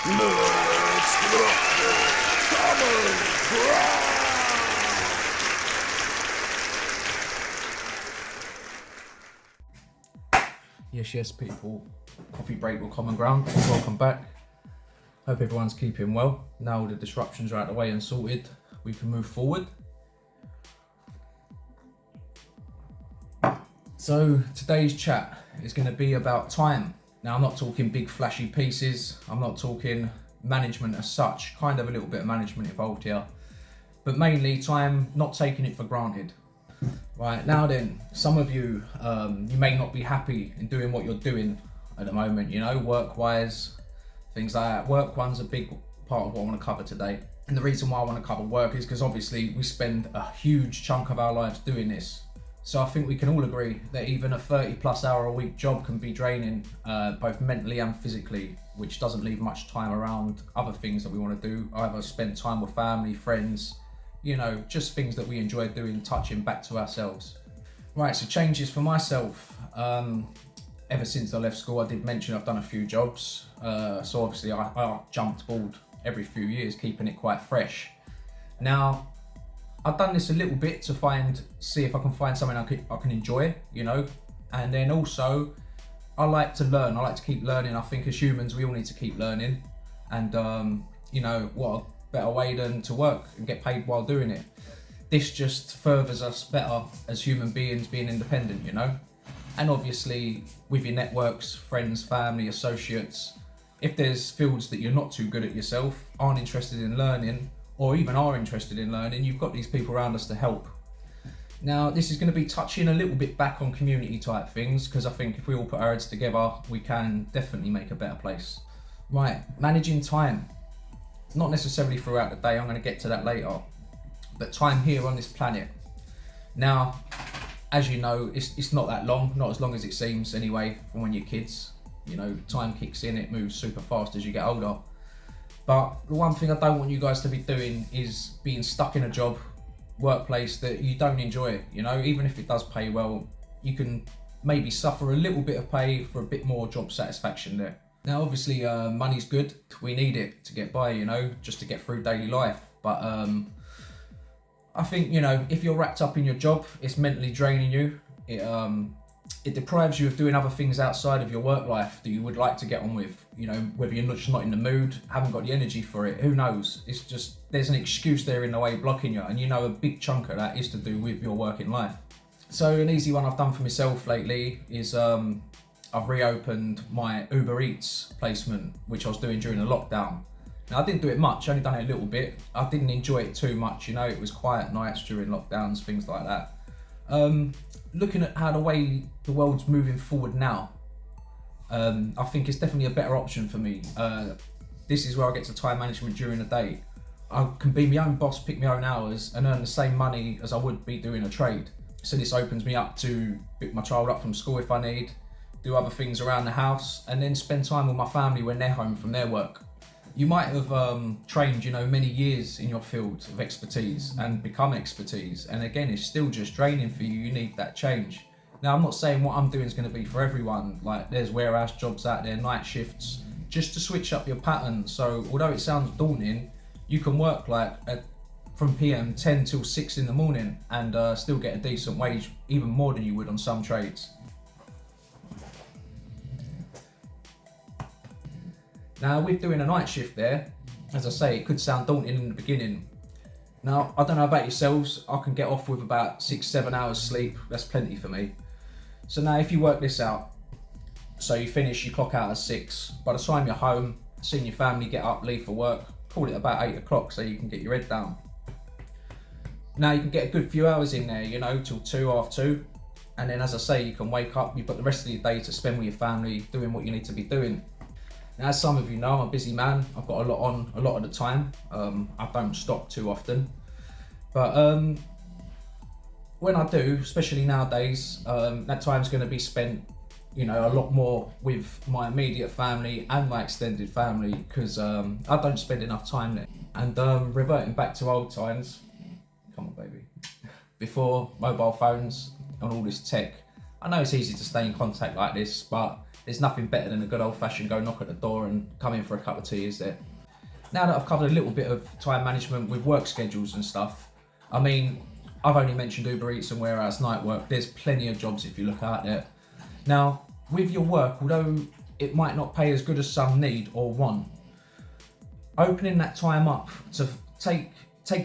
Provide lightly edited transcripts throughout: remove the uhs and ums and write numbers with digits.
Let's rock the common ground. Yes, people. Coffee break or common ground. Welcome back. Hope everyone's keeping well. Now all the disruptions are out of the way and sorted, we can move forward. So today's chat is going to be about time. Now I'm not talking big flashy pieces. I'm not talking management as such. Kind of a little bit of management involved here, but mainly time, not taking it for granted. Right, now then, some of you, you may not be happy in doing what you're doing at the moment, you know, work-wise, things like that. Work one's a big part of what I want to cover today. And the reason why I want to cover work is because obviously we spend a huge chunk of our lives doing this. So I think we can all agree that even a 30+ hour a week job can be draining, both mentally and physically, which doesn't leave much time around other things that we want to do, either spend time with family, friends, you know, just things that we enjoy doing, touching back to ourselves. Right, so changes for myself. Ever since I left school, I did mention I've done a few jobs. So obviously I jumped board every few years, keeping it quite fresh. Now, I've done this a little bit to see if I can find something I can enjoy, you know, and then also I like to learn. I like to keep learning. I think as humans, we all need to keep learning, and you know, what a better way than to work and get paid while doing it. This just furthers us better as human beings, being independent, you know. And obviously with your networks, friends, family, associates, if there's fields that you're not too good at yourself, aren't interested in learning, or even are interested in learning, you've got these people around us to help. Now, this is going to be touching a little bit back on community type things, because I think if we all put our heads together, we can definitely make a better place. Right, managing time. Not necessarily throughout the day, I'm going to get to that later, but time here on this planet. Now, as you know, it's not that long, not as long as it seems anyway, from when you're kids. You know, time kicks in, it moves super fast as you get older. But the one thing I don't want you guys to be doing is being stuck in a job, workplace that you don't enjoy. You know, even if it does pay well, you can maybe suffer a little bit of pay for a bit more job satisfaction there. Now, obviously, money's good. We need it to get by, you know, just to get through daily life. But I think, you know, if you're wrapped up in your job, it's mentally draining you. It deprives you of doing other things outside of your work life that you would like to get on with. You know, whether you're just not in the mood, haven't got the energy for it, who knows? It's just, there's an excuse there in the way blocking you. And you know, a big chunk of that is to do with your working life. So an easy one I've done for myself lately is I've reopened my Uber Eats placement, which I was doing during the lockdown. Now, I didn't do it much, I only done it a little bit. I didn't enjoy it too much, you know, it was quiet nights during lockdowns, things like that. Looking at how the way the world's moving forward now, I think it's definitely a better option for me. This is where I get to time management during the day. I can be my own boss, pick my own hours, and earn the same money as I would be doing a trade. So this opens me up to pick my child up from school if I need, do other things around the house, and then spend time with my family when they're home from their work. You might have trained, you know, many years in your field of expertise and become expertise, and again, it's still just draining for you. You need that change. Now, I'm not saying what I'm doing is going to be for everyone. Like, there's warehouse jobs out there, night shifts, just to switch up your pattern. So although it sounds daunting, you can work from PM 10 till 6 in the morning and still get a decent wage, even more than you would on some trades. Now, with doing a night shift there, as I say, it could sound daunting in the beginning. Now, I don't know about yourselves, I can get off with about 6-7 hours sleep. That's plenty for me. So now if you work this out, so you finish, you clock out at 6. By the time you're home, seeing your family get up, leave for work, call it about 8 o'clock so you can get your head down. Now you can get a good few hours in there, you know, till 2, half 2. And then as I say, you can wake up, you've got the rest of your day to spend with your family, doing what you need to be doing. Now, as some of you know, I'm a busy man. I've got a lot on a lot of the time. I don't stop too often. But when I do, especially nowadays, that time's going to be spent, you know, a lot more with my immediate family and my extended family, because I don't spend enough time there. And reverting back to old times, come on baby, before mobile phones and all this tech, I know it's easy to stay in contact like this, but There's nothing better than a good old fashioned go knock at the door and come in for a cup of tea, is there? Now that I've covered a little bit of time management with work schedules and stuff, I mean, I've only mentioned Uber Eats and warehouse night work. There's plenty of jobs if you look out there. Now, with your work, although it might not pay as good as some need or want, opening that time up to take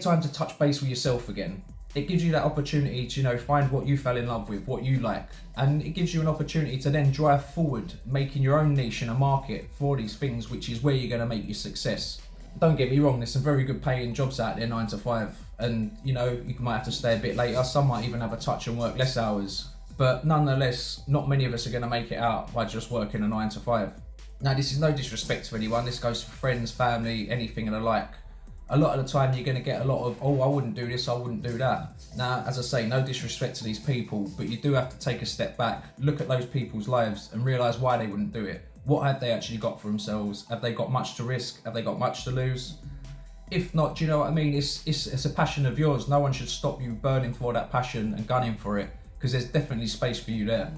time to touch base with yourself again. It gives you that opportunity to, you know, find what you fell in love with, what you like, and it gives you an opportunity to then drive forward, making your own niche and a market for these things, which is where you're going to make your success. Don't get me wrong, there's some very good paying jobs out there, 9 to 5, and you know, you might have to stay a bit later, some might even have a touch and work less hours, but nonetheless, not many of us are going to make it out by just working a 9 to 5. Now, this is no disrespect to anyone, this goes for friends, family, anything and the like. A lot of the time you're going to get a lot of, oh, I wouldn't do this, I wouldn't do that. Now, as I say, no disrespect to these people, but you do have to take a step back, look at those people's lives and realise why they wouldn't do it. What have they actually got for themselves? Have they got much to risk? Have they got much to lose? If not, do you know what I mean? It's a passion of yours. No one should stop you burning for that passion and gunning for it, because there's definitely space for you there.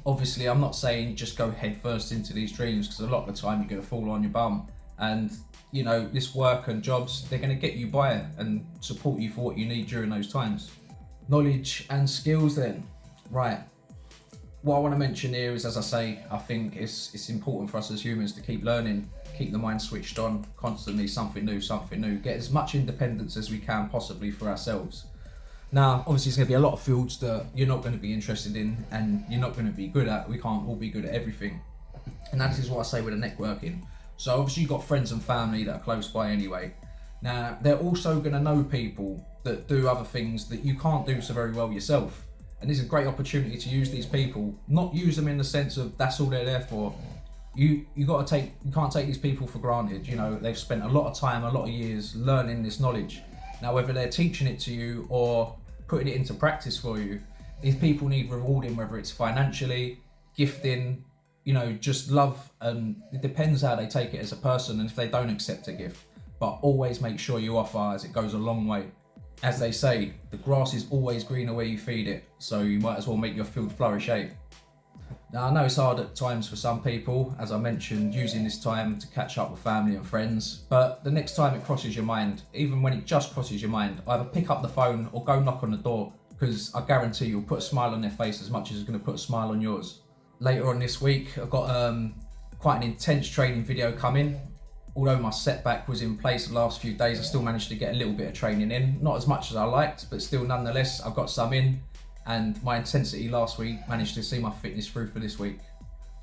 Obviously, I'm not saying just go head first into these dreams, because a lot of the time you're going to fall on your bum. And you know, this work and jobs, they're going to get you by and support you for what you need during those times. Knowledge and skills then. Right. What I want to mention here is, as I say, I think it's important for us as humans to keep learning, keep the mind switched on, constantly something new, get as much independence as we can possibly for ourselves. Now, obviously, there's going to be a lot of fields that you're not going to be interested in and you're not going to be good at. We can't all be good at everything. And that is what I say with the networking. So obviously you've got friends and family that are close by anyway. Now, they're also going to know people that do other things that you can't do so very well yourself. And this is a great opportunity to use these people, not use them in the sense of that's all they're there for. You can't take these people for granted. You know, they've spent a lot of time, a lot of years learning this knowledge. Now, whether they're teaching it to you or putting it into practice for you, these people need rewarding, whether it's financially, gifting, you know, just love, and it depends how they take it as a person and if they don't accept a gift. But always make sure you offer, as it goes a long way. As they say, the grass is always greener where you feed it, so you might as well make your field flourish, eh? Now, I know it's hard at times for some people, as I mentioned, using this time to catch up with family and friends, but the next time it crosses your mind, even when it just crosses your mind, either pick up the phone or go knock on the door, because I guarantee you'll put a smile on their face as much as it's going to put a smile on yours. Later on this week, I've got quite an intense training video coming. Although my setback was in place the last few days, I still managed to get a little bit of training in. Not as much as I liked, but still nonetheless, I've got some in. And my intensity last week managed to see my fitness through for this week.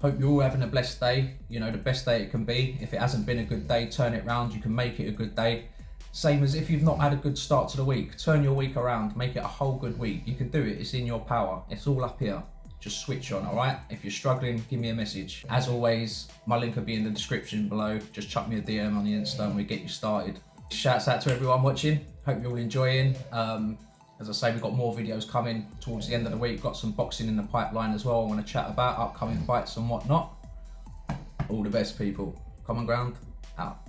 Hope you're all having a blessed day. You know, the best day it can be. If it hasn't been a good day, turn it around. You can make it a good day. Same as if you've not had a good start to the week, turn your week around, make it a whole good week. You can do it, it's in your power. It's all up here. Just switch on, alright? If you're struggling, give me a message. As always, my link will be in the description below. Just chuck me a DM on the Insta and we'll get you started. Shouts out to everyone watching. Hope you're all enjoying. As I say, we've got more videos coming towards the end of the week. Got some boxing in the pipeline as well I want to chat about, upcoming fights and whatnot. All the best, people. Common Ground, out.